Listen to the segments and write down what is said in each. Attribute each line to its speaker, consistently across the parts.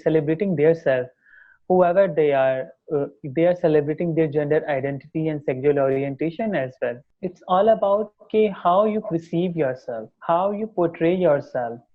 Speaker 1: celebrating their self, whoever they are. They are celebrating their gender identity and sexual orientation as well. It's all about how you perceive yourself, how you portray yourself,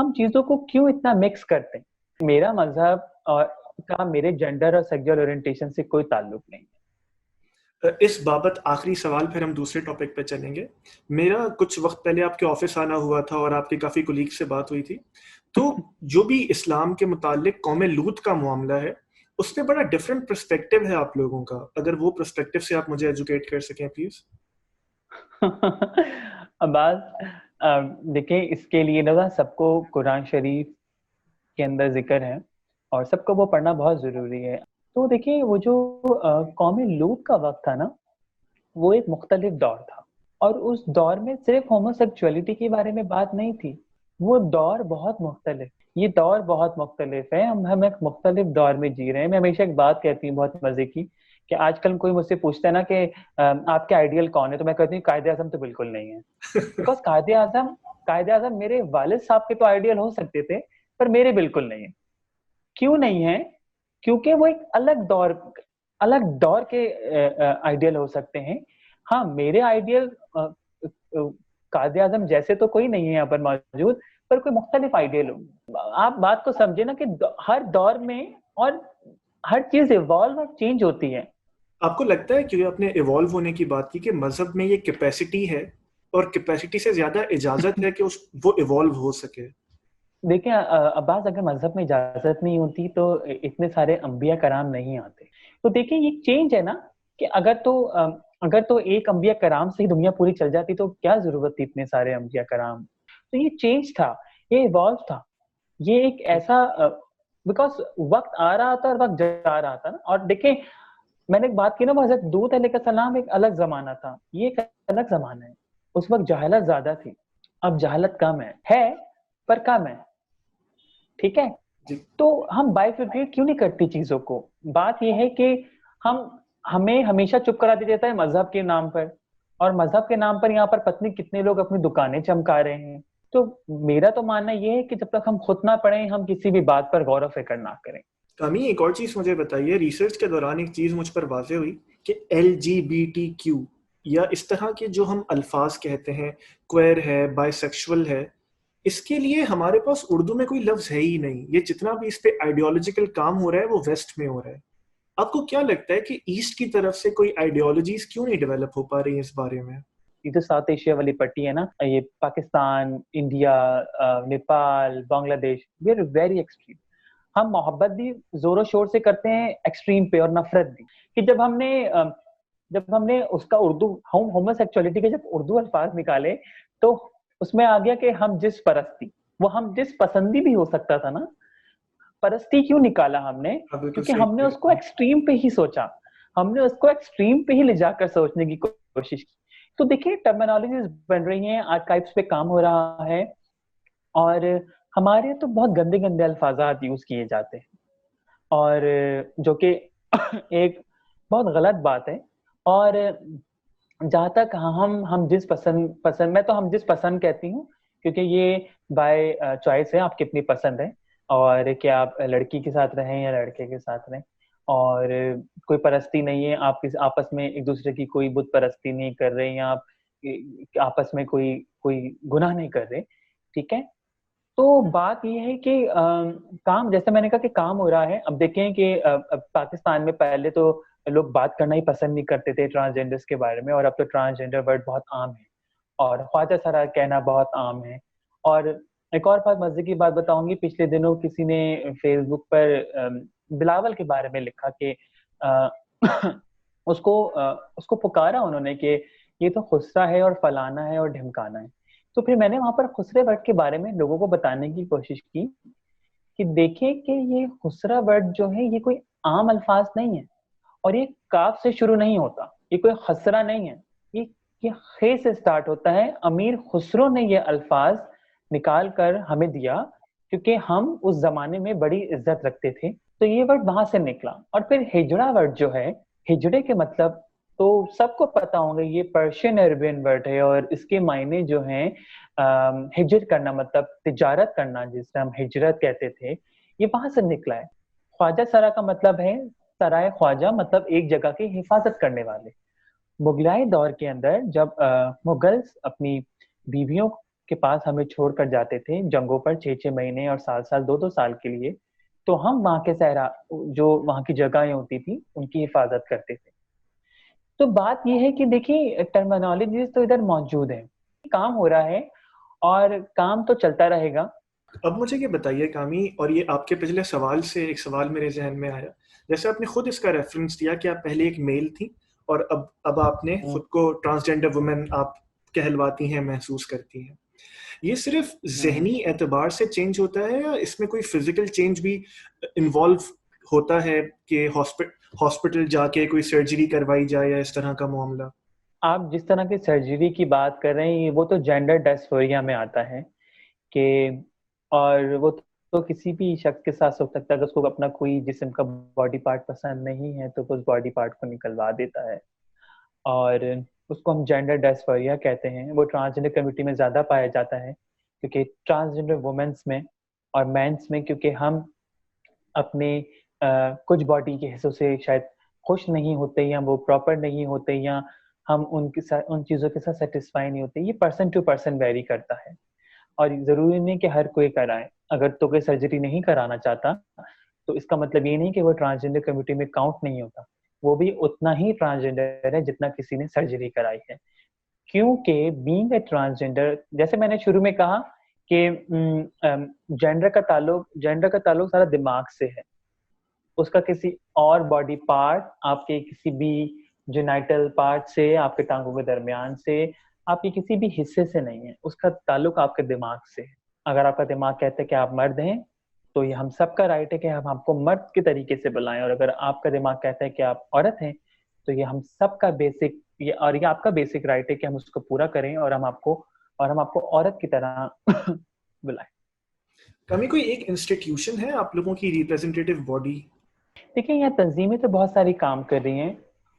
Speaker 1: ہم چیزوں کو کیوں اتنا mix کرتے ہیں. میرا مذہب اور کا میرے جینڈر اور سیکسول اورینٹیشن سے کوئی تعلق نہیں.
Speaker 2: اس بابت آخری سوال، پھر ہم دوسرے ٹاپک پہ چلیں گے. میرا کچھ وقت پہلے آپ کے آفس آنا ہوا تھا اور آپ کے کافی کولیگ سے بات ہوئی تھی. تو جو بھی اسلام کے متعلق قوم لوط کا معاملہ ہے، اس میں بڑا ڈفرینٹ پرسپیکٹو ہے آپ لوگوں کا. اگر وہ پرسپیکٹو سے آپ مجھے ایجوکیٹ کر سکیں پلیز.
Speaker 1: عباس دیکھیں، اس کے لیے نا سب کو قرآن شریف کے اندر ذکر ہے اور سب کو وہ پڑھنا بہت ضروری ہے. تو دیکھیں، وہ جو قوم لوط کا وقت تھا نا، وہ ایک مختلف دور تھا، اور اس دور میں صرف ہومو سیکچولیٹی کے بارے میں بات نہیں تھی. وہ دور بہت مختلف، یہ دور بہت مختلف ہے. ہم ایک مختلف دور میں جی رہے ہیں. میں ہمیشہ ایک بات کہتی ہوں بہت مزے کی، کہ آج کل کوئی مجھ سے پوچھتا ہے نا کہ آپ کے آئیڈیل کون ہے، تو میں کہتی ہوں قائد اعظم تو بالکل نہیں ہے. بیکاز قائد اعظم میرے والد صاحب کے تو آئیڈیل ہو سکتے تھے، پر میرے بالکل نہیں ہے. کیوں نہیں ہے؟ کیونکہ وہ ایک الگ دور کے آئیڈیل ہو سکتے ہیں. ہاں، میرے آئیڈیل قائد اعظم جیسے تو کوئی نہیں ہے یہاں پر موجود، پر کوئی مختلف آئیڈیل ہو. آپ بات کو سمجھے نا کہ ہر دور میں اور ہر چیز ایوالو اور چینج ہوتی ہے.
Speaker 2: آپ کو لگتا ہے کہ آپ نے ایوالو ہونے کی بات کی کہ مذہب میں یہ کیپیسٹی ہے اور کیپیسٹی سے زیادہ اجازت ہے کہ وہ ایوالو ہو سکے؟
Speaker 1: دیکھیں عباس، اگر مذہب میں اجازت نہیں ہوتی تو اتنے سارے انبیاء کرام نہیں آتے. تو دیکھیں، یہ چینج ہے نا، کہ اگر تو ایک انبیاء کرام سے ہی دنیا پوری چل جاتی تو کیا ضرورت تھی اتنے سارے انبیاء کرام. تو یہ چینج تھا، یہ ایوالو تھا. یہ ایک ایسا بیکاز وقت آ رہا تھا اور وقت جا رہا تھا نا. اور دیکھیں، میں نے ایک بات کی نا، وہ حضرت دودھ علیہ السلام ایک الگ زمانہ تھا، یہ ایک الگ زمانہ ہے. اس وقت جہالت زیادہ تھی، اب جہالت کم ہے پر کم ہے. ٹھیک ہے، تو ہم بائیفرکیٹ کیوں نہیں کرتی چیزوں کو؟ بات یہ ہے کہ ہمیں ہمیشہ چپ کرا دیا جاتا ہے مذہب کے نام پر، اور مذہب کے نام پر یہاں پر پتنی کتنے لوگ اپنی دکانیں چمکا رہے ہیں. تو میرا تو ماننا یہ ہے کہ جب تک ہم خود نہ پڑھیں، ہم کسی بھی بات پر غور و فکر نہ کریں.
Speaker 2: کامی، ایک اور چیز مجھے بتائیے. ریسرچ کے دوران ایک چیز مجھ پر واضح ہوئی کہ LGBTQ یا اس طرح کے جو ہم الفاظ کہتے ہیں، کوئر ہے، بائی سیکشول ہے، اس کے لیے ہمارے پاس اردو میں کوئی لفظ ہے ہی نہیں. یہ جتنا بھی اس پہ آئیڈیالوجیکل کام ہو رہا ہے وہ ویسٹ میں ہو رہا ہے. آپ کو کیا لگتا ہے کہ ایسٹ کی طرف سے کوئی آئیڈیالوجیز کیوں نہیں ڈیولپ ہو پا رہی ہیں اس بارے میں؟
Speaker 1: یہ جو ساؤتھ ایشیا والی پٹی ہے نا، یہ پاکستان، انڈیا، نیپال، بنگلہ دیش، وی آر ویری ایکسٹریم. ہم محبت بھی زور و شور سے کرتے ہیں ایکسٹریم پہ، اور نفرت بھی. کہ جب ہم نے اس کا اردو ہومو سیکچولیٹی کے جب اردو الفاظ نکالے، تو اس میں آ گیا کہ ہم جس پسندی بھی ہو سکتا تھا نا. پرستی کیوں نکالا ہم نے؟ کیونکہ ہم نے اس کو ایکسٹریم پہ ہی سوچا، ہم نے اس کو ایکسٹریم پہ ہی لے جا کر سوچنے کی کوشش کی. تو دیکھیں، ٹرمینالوجیز بن رہی ہیں، آرکائیوز پہ کام ہو رہا ہے، اور ہمارے تو بہت گندے گندے الفاظات یوز کیے جاتے ہیں، اور جو کہ ایک بہت غلط بات ہے. اور جہاں تک ہم جس پسند میں تو ہم جس پسند کہتی ہوں، کیونکہ یہ بائی چوائس ہے، آپ کتنی پسند ہے، اور کہ آپ لڑکی کے ساتھ رہیں یا لڑکے کے ساتھ رہیں. اور کوئی پرستی نہیں ہے، آپ آپس میں ایک دوسرے کی کوئی بت پرستی نہیں کر رہے، یا آپ آپس میں کوئی گناہ نہیں کر رہے. ٹھیک ہے، تو بات یہ ہے کہ کام، جیسے میں نے کہا کہ کام ہو رہا ہے. اب دیکھیں کہ پاکستان میں پہلے تو لوگ بات کرنا ہی پسند نہیں کرتے تھے ٹرانسجینڈرس کے بارے میں، اور اب تو ٹرانسجینڈر ورڈ بہت عام ہے، اور خواجہ سرا کہنا بہت عام ہے. اور ایک اور بات مزے کی بات بتاؤں گی، پچھلے دنوں کسی نے فیس بک پر بلاول کے بارے میں لکھا کہ اس کو پکارا انہوں نے کہ یہ تو خسرہ ہے اور فلانا ہے اور ڈھمکانا ہے. تو پھر میں نے وہاں پر خسرے ورڈ کے بارے میں لوگوں کو بتانے کی کوشش کی کہ دیکھیں کہ یہ خسرہ ورڈ جو ہے یہ کوئی عام الفاظ نہیں ہے، اور یہ کاف سے شروع نہیں ہوتا، یہ کوئی خسرہ نہیں ہے، یہ خے سے سٹارٹ ہوتا ہے. امیر خسرو نے یہ الفاظ نکال کر ہمیں دیا کیونکہ ہم اس زمانے میں بڑی عزت رکھتے تھے، تو یہ ورڈ وہاں سے نکلا. اور پھر ہجڑا ورڈ جو ہے، ہجڑے کے مطلب تو سب کو پتا ہوں گے، یہ پرشین عربین ورڈ ہے، اور اس کے معنی جو ہیں ہجر کرنا، مطلب تجارت کرنا، جس سے ہم ہجرت کہتے تھے، یہ وہاں سے نکلا ہے. خواجہ سرا کا مطلب ہے سرائے خواجہ، مطلب ایک جگہ کی حفاظت کرنے والے. مغلائی دور کے اندر جب مغلز اپنی بیویوں کے پاس ہمیں چھوڑ کر جاتے تھے جنگوں پر 6 مہینے اور سال 2 سال کے لیے، تو ہم وہاں کے صحرا جو وہاں کی جگہیں ہوتی تھی ان کی حفاظت کرتے تھے. تو بات یہ ہے کہ دیکھیے ٹرمینالوجیز تو ادھر موجود ہیں، کام ہو رہا ہے اور کام تو چلتا رہے گا.
Speaker 2: اب مجھے یہ بتائیے کامی، اور یہ آپ کے پچھلے سوال سے ایک سوال میرے ذہن میں آیا. جیسے آپ نے خود اس کا ریفرنس دیا کہ آپ پہلے ایک میل تھی اور اب آپ نے خود کو ٹرانسجینڈر وومن آپ کہلواتی ہیں، محسوس کرتی ہیں. یہ صرف ذہنی اعتبار سے چینج ہوتا ہے یا اس میں کوئی فزیکل چینج بھی انوالو ہوتا ہے کہ ہاسپٹل جا کے کوئی سرجری کروائی جائے یا اس طرح کا معاملہ؟
Speaker 1: آپ جس طرح کی سرجری کی بات کر رہے ہیں وہ تو جینڈر ڈائسفوریا میں آتا ہے کہ، اور وہ تو کسی بھی شخص کے ساتھ ہو سکتا ہے. اگر اس کو اپنا کوئی جسم کا باڈی پارٹ پسند نہیں ہے تو وہ اس باڈی پارٹ کو نکلوا دیتا ہے، اور اس کو ہم جینڈر ڈائسفوریا کہتے ہیں. وہ ٹرانسجینڈر کمیونٹی میں زیادہ پایا جاتا ہے کیونکہ ٹرانسجینڈر وومنس میں اور مینس میں کیونکہ ہم اپنے کچھ باڈی کے حصوں سے شاید خوش نہیں ہوتے یا وہ پراپر نہیں ہوتے یا ہم ان چیزوں کے ساتھ سیٹسفائی نہیں ہوتے. یہ پرسن ٹو پرسن ویری کرتا ہے اور ضروری نہیں کہ ہر کوئی کرائے. اگر تو کوئی سرجری نہیں کرانا چاہتا تو اس کا مطلب یہ نہیں کہ وہ ٹرانسجینڈر کمیونٹی میں کاؤنٹ نہیں ہوتا، وہ بھی اتنا ہی ٹرانسجینڈر ہے جتنا کسی نے سرجری کرائی ہے. کیونکہ بینگ اے ٹرانسجینڈر، جیسے میں نے شروع میں کہا کہ جینڈر کا تعلق سارا دماغ سے ہے. اس کا کسی اور باڈی پارٹ، آپ کے کسی بھی جینائٹل پارٹ سے، آپ کے ٹانگوں کے درمیان سے، آپ کے کسی بھی حصے سے نہیں ہے. اس کا تعلق آپ کے دماغ سے ہے. اگر آپ کا دماغ کہتا ہے کہ آپ مرد ہیں تو یہ ہم سب کا رائٹ ہے کہ ہم آپ کو مرد کے طریقے سے بلائیں، اور اگر آپ کا دماغ کہتا ہے کہ آپ عورت ہیں تو یہ ہم سب کا بیسک یہ آپ کا بیسک رائٹ ہے کہ ہم اس کو پورا کریں اور ہم آپ کو عورت کی طرح بلائیں.
Speaker 2: کمی کوئی ایک انسٹیٹیوشن ہے آپ لوگوں کی ریپریزنٹیٹیو باڈی؟
Speaker 1: دیکھیں یہاں تنظیمیں تو بہت ساری کام کر رہی ہیں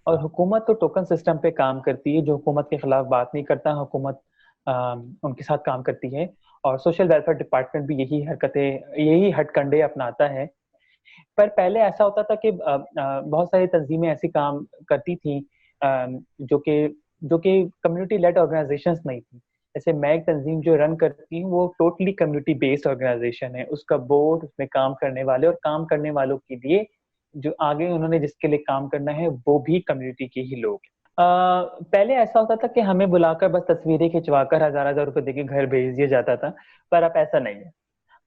Speaker 1: اور حکومت تو ٹوکن سسٹم پہ کام کرتی ہے. جو حکومت کے خلاف بات نہیں کرتا حکومت ان کے ساتھ کام کرتی ہے، اور سوشل ویلفیئر ڈپارٹمنٹ بھی یہی ہٹ کنڈے اپناتا ہے. پر پہلے ایسا ہوتا تھا کہ بہت ساری تنظیمیں ایسی کام کرتی تھیں جو کہ کمیونٹی لیڈ آرگنائزیشنز نہیں تھیں. جیسے میں ایک تنظیم جو رن کرتی ہوں وہ ٹوٹلی کمیونٹی بیسڈ آرگنائزیشن ہے. اس کا بورڈ، اس میں کام کرنے والے اور کام کرنے والوں کے لیے جو آگے انہوں نے جس کے لیے کام کرنا ہے وہ بھی کمیونٹی کے ہی لوگ ہیں. پہلے ایسا ہوتا تھا کہ ہمیں بلا کر بس تصویریں کھنچوا کر 1000 روپے دے کے گھر بھیج دیا جاتا تھا، پر اب ایسا نہیں ہے.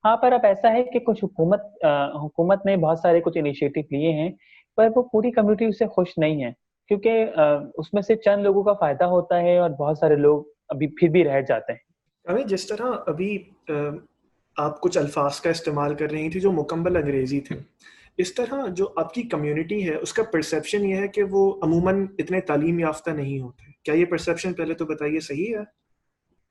Speaker 1: ہاں، پر اب ایسا ہے کہ کچھ حکومت نے بہت سارے کچھ انیشیٹو لیے ہیں، پر وہ پوری کمیونٹی اس سے خوش نہیں ہے کیونکہ اس میں سے چند لوگوں کا فائدہ ہوتا ہے اور بہت سارے لوگ ابھی پھر بھی رہ جاتے ہیں.
Speaker 2: جس طرح ابھی آپ کچھ الفاظ کا استعمال کر رہی تھی جو مکمل انگریزی تھے، اس طرح جو آپ کی کمیونٹی ہے اس کا پرسیپشن یہ ہے کہ وہ عموماً اتنے تعلیم یافتہ نہیں ہوتے. کیا یہ پرسیپشن پہلے تو بتائیے صحیح ہے؟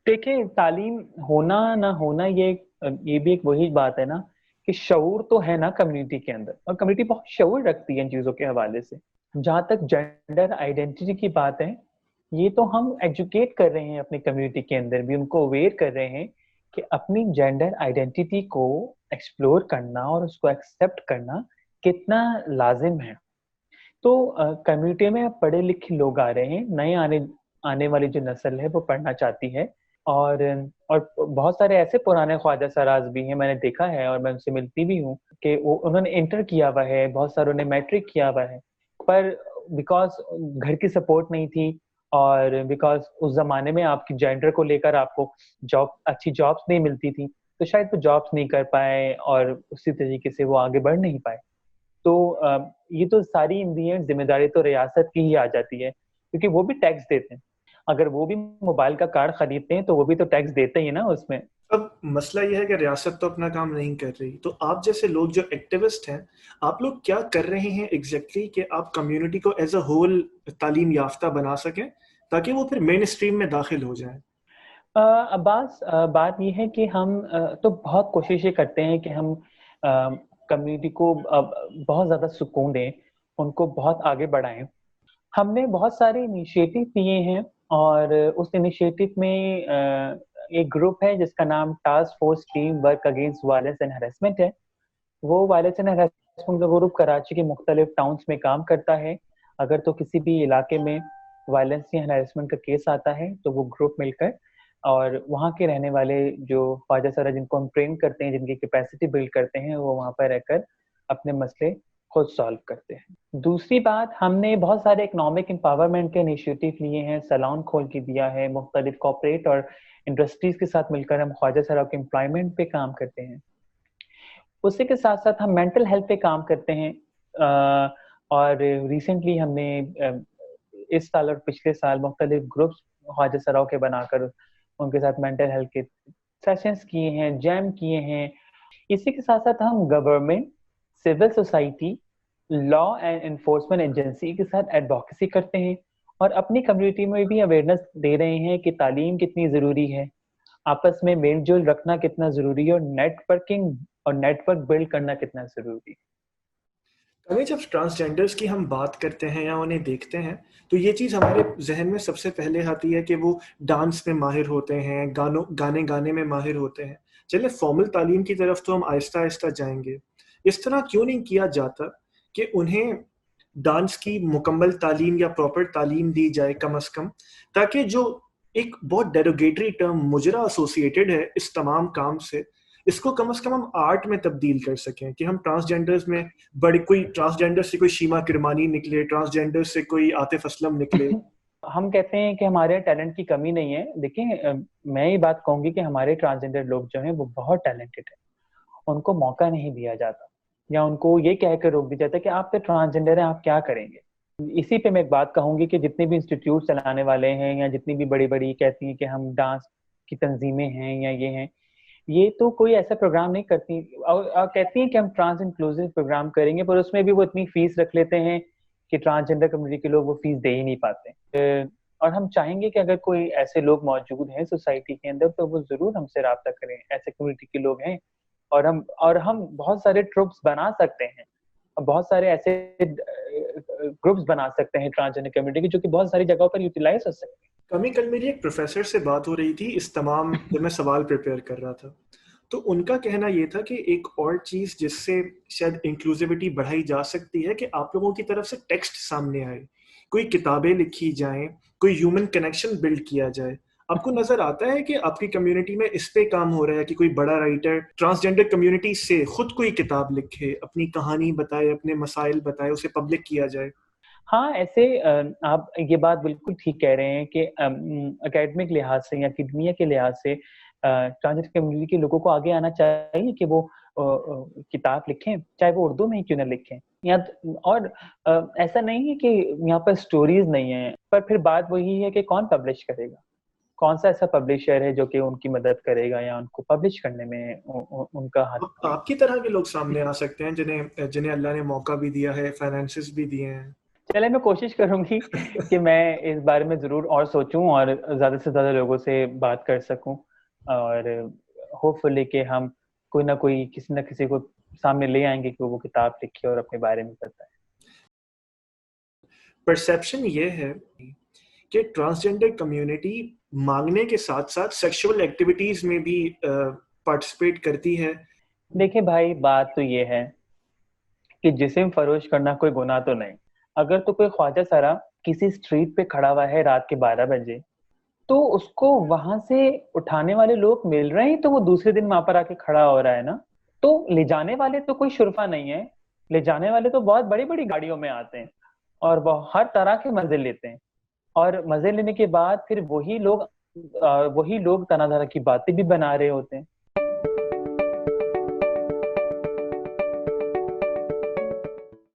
Speaker 1: دیکھیں، تعلیم ہونا نہ ہونا یہ بھی ایک وہی بات ہے نا کہ شعور تو ہے نا کمیونٹی کے اندر، اور کمیونٹی بہت شعور رکھتی ہے ان چیزوں کے حوالے سے. جہاں تک جینڈر آئیڈینٹی کی بات ہے، یہ تو ہم ایجوکیٹ کر رہے ہیں اپنی کمیونٹی کے اندر بھی، ان کو اویئر کر رہے ہیں کہ اپنی جینڈر آئیڈینٹی کو ایکسپلور کرنا اور اس کو ایکسیپٹ کرنا کتنا لازم ہے. تو کمیونٹی میں پڑھے لکھے لوگ آ رہے ہیں، نئے آنے والی جو نسل ہے وہ پڑھنا چاہتی ہے، اور بہت سارے ایسے پرانے خواجہ سراز بھی ہیں، میں نے دیکھا ہے اور میں ان سے ملتی بھی ہوں کہ انہوں نے انٹر کیا ہوا ہے، بہت ساروں نے میٹرک کیا ہوا ہے، پر بیکاز گھر کی سپورٹ نہیں تھی اور بیکاز اس زمانے میں آپ کی جینڈر کو لے کر آپ کو اچھی جابس نہیں ملتی تھی تو شاید وہ جابس نہیں کر پائے اور اسی طریقے سے وہ آگے بڑھ نہیں پائے. تو یہ تو ساری انڈین ذمہ داری تو ریاست کی ہی آ جاتی ہے کیونکہ وہ بھی ٹیکس دیتے ہیں. اگر وہ بھی موبائل کا کارڈ خریدتے ہیں تو وہ بھی تو ٹیکس دیتے ہی نا اس میں.
Speaker 2: اب مسئلہ یہ ہے کہ ریاست تو اپنا کام نہیں کر رہی، تو آپ جیسے لوگ جو ایکٹیوسٹ ہیں، آپ لوگ کیا کر رہے ہیں ایگزیکٹلی کہ آپ کمیونٹی کو ایز اے ہول تعلیم یافتہ بنا سکیں تاکہ وہ پھر مین اسٹریم میں داخل ہو جائیں؟
Speaker 1: عباس، بات یہ ہے کہ ہم تو بہت کوششیں کرتے ہیں کہ ہم کمیونٹی کو بہت زیادہ سکون دیں، ان کو بہت آگے بڑھائیں. ہم نے بہت سارے انیشیٹو لیے ہیں اور اس انیشیٹو میں ایک گروپ ہے جس کا نام task force team work against violence and harassment ہے. وہ وائلنس اینڈ ہراسمنٹ کا گروپ کراچی کے مختلف ٹاؤنس میں کام کرتا ہے. اگر تو کسی بھی علاقے میں وائلنس یا ہراسمنٹ کا کیس آتا ہے تو وہ گروپ مل کر اور وہاں کے رہنے والے جو خواجہ سرا جن کو ہم ٹرین کرتے ہیں، جن کی کیپیسٹی بلڈ کرتے ہیں، وہ وہاں پر رہ کر اپنے مسئلے خود سالو کرتے ہیں۔ دوسری بات، ہم نے بہت سارے اکنامک امپاورمنٹ کے انیشیٹو لیے ہیں، سیلون کھول کے دیا ہے، مختلف کارپوریٹ اور انڈسٹریز کے ساتھ مل کر ہم خواجہ سرا کے امپلائمنٹ پہ کام کرتے ہیں۔ اسی کے ساتھ ساتھ ہم مینٹل ہیلتھ پہ کام کرتے ہیں، اور ریسنٹلی ہم نے اس سال اور پچھلے سال مختلف گروپس خواجہ سراؤ کے بنا کر ان کے ساتھ مینٹل ہیلتھ کے سیشنز کیے ہیں، جیم کیے ہیں۔ اسی کے ساتھ ساتھ ہم government, civil society, law and enforcement agency کے ساتھ ایڈوکیسی کرتے ہیں، اور اپنی کمیونٹی میں بھی اویئرنیس دے رہے ہیں کہ تعلیم کتنی ضروری ہے، آپس میں میل جول رکھنا کتنا ضروری ہے، اور نیٹ ورکنگ اور نیٹ ورک بلڈ کرنا کتنا ضروری ہے۔
Speaker 2: ہمیں جب ٹرانسجینڈرز کی ہم بات کرتے ہیں یا انہیں دیکھتے ہیں تو یہ چیز ہمارے ذہن میں سب سے پہلے آتی ہے کہ وہ ڈانس میں ماہر ہوتے ہیں، گانے میں ماہر ہوتے ہیں۔ چلے فارمل تعلیم کی طرف تو ہم آہستہ آہستہ جائیں گے۔ اس طرح کیوں نہیں کیا جاتا کہ انہیں ڈانس کی مکمل تعلیم یا پراپر تعلیم دی جائے کم از کم، تاکہ جو ایک بہت ڈیروگیٹری ٹرم مجرا ایسوسیٹڈ ہے اس تمام کام سے، اس کو کم از کم ہم آرٹ میں تبدیل کر سکیں، کہ ہم ٹرانسجینڈرز میں کوئی ٹرانسجینڈر سے کوئی شیما کرمانی نکلے، ٹرانسجینڈر سے کوئی عاطف اسلم نکلے۔
Speaker 1: ہم کہتے ہیں کہ ہمارے ٹیلنٹ کی کمی نہیں ہے، دیکھیں میں یہ بات کہوں گی کہ ہمارے ٹرانسجینڈر لوگ جو ہیں وہ بہت ٹیلنٹڈ ہیں، ان کو موقع نہیں دیا جاتا، یا ان کو یہ کہہ کر روک دیا جاتا ہے کہ آپ تو ٹرانسجینڈر ہیں، آپ کیا کریں گے۔ اسی پہ میں ایک بات کہوں گی کہ جتنے بھی انسٹیٹیوٹ چلانے والے ہیں، یا جتنی بھی بڑی بڑی کہتی ہیں کہ ہم ڈانس کی تنظیمیں ہیں یا یہ ہیں، یہ تو کوئی ایسا پروگرام نہیں کرتی، اور کہتی ہیں کہ ہم ٹرانس انکلوزیو پروگرام کریں گے، پر اس میں بھی وہ اتنی فیس رکھ لیتے ہیں کہ ٹرانسجینڈر کمیونٹی کے لوگ وہ فیس دے ہی نہیں پاتے۔ اور ہم چاہیں گے کہ اگر کوئی ایسے لوگ موجود ہیں سوسائٹی کے اندر تو وہ ضرور ہم سے رابطہ کریں، ایسے کمیونٹی کے لوگ ہیں، اور ہم بہت سارے ٹروپس بنا سکتے ہیں، بہت سارے ایسے گروپس بنا سکتے ہیں ٹرانسجینڈر کمیونٹی کے، جو کہ بہت ساری جگہوں پر یوٹیلائز ہو سکتے ہیں۔
Speaker 2: کل میری ایک پروفیسر سے بات ہو رہی تھی اس تمام جب میں سوال پریپیئر کر رہا تھا، تو ان کا کہنا یہ تھا کہ ایک اور چیز جس سے شاید انکلوزیوٹی بڑھائی جا سکتی ہے کہ آپ لوگوں کی طرف سے ٹیکسٹ سامنے آئے، کوئی کتابیں لکھی جائیں، کوئی ہیومن کنیکشن بلڈ کیا جائے۔ آپ کو نظر آتا ہے کہ آپ کی کمیونٹی میں اس پہ کام ہو رہا ہے کہ کوئی بڑا رائٹر ٹرانسجینڈر کمیونٹی سے خود کوئی کتاب لکھے، اپنی کہانی بتائے، اپنے مسائل بتائے، اسے پبلک کیا جائے؟
Speaker 1: ہاں، ایسے آپ یہ بات بالکل ٹھیک کہہ رہے ہیں کہ اکیڈمک لحاظ سے یا اکیڈمیا کے لحاظ سے ٹرانسجینڈر کمیونٹی کے لوگوں کو آگے آنا چاہیے کہ وہ کتاب لکھیں، چاہے وہ اردو میں ہی کیوں نہ لکھیں، اور ایسا نہیں ہے کہ یہاں پر سٹوریز نہیں ہیں، پر پھر بات وہی ہے کہ کون پبلش کرے گا، کون سا ایسا پبلشر ہے جو کہ ان کی مدد کرے گا یا ان کو پبلش کرنے میں ان کا حق۔
Speaker 2: آپ کی طرح کے لوگ سامنے آ سکتے ہیں جنہیں اللہ نے موقع بھی دیا ہے، فائنانسز بھی دیے ہیں۔
Speaker 1: چلے، میں کوشش کروں گی کہ میں اس بارے میں ضرور اور سوچوں اور زیادہ سے زیادہ لوگوں سے بات کر سکوں، اور ہوپ فلی کہ ہم کوئی نہ کوئی کسی نہ کسی کو سامنے لے آئیں گے کہ وہ کتاب لکھے اور اپنے بارے میں بتائے۔
Speaker 2: پرسیپشن یہ ہے کہ ٹرانسجینڈر کمیونٹی مانگنے کے ساتھ ساتھ سیکشول ایکٹیویٹیز میں بھی پارٹیسپیٹ کرتی ہے۔
Speaker 1: دیکھیں بھائی، بات تو یہ ہے کہ جسم فروش کرنا کوئی گناہ تو نہیں۔ اگر تو کوئی خواجہ سرا کسی اسٹریٹ پہ کھڑا ہوا ہے رات کے 12 بجے، تو اس کو وہاں سے اٹھانے والے لوگ مل رہے ہیں تو وہ دوسرے دن وہاں پر آ کے کھڑا ہو رہا ہے نا۔ تو لے جانے والے تو کوئی شرفا نہیں ہے، لے جانے والے تو بہت بڑی بڑی گاڑیوں میں آتے ہیں اور وہ ہر طرح کے مزے لیتے ہیں، اور مزے لینے کے بعد پھر وہی لوگ طرح طرح کی باتیں بھی بنا رہے ہوتے ہیں۔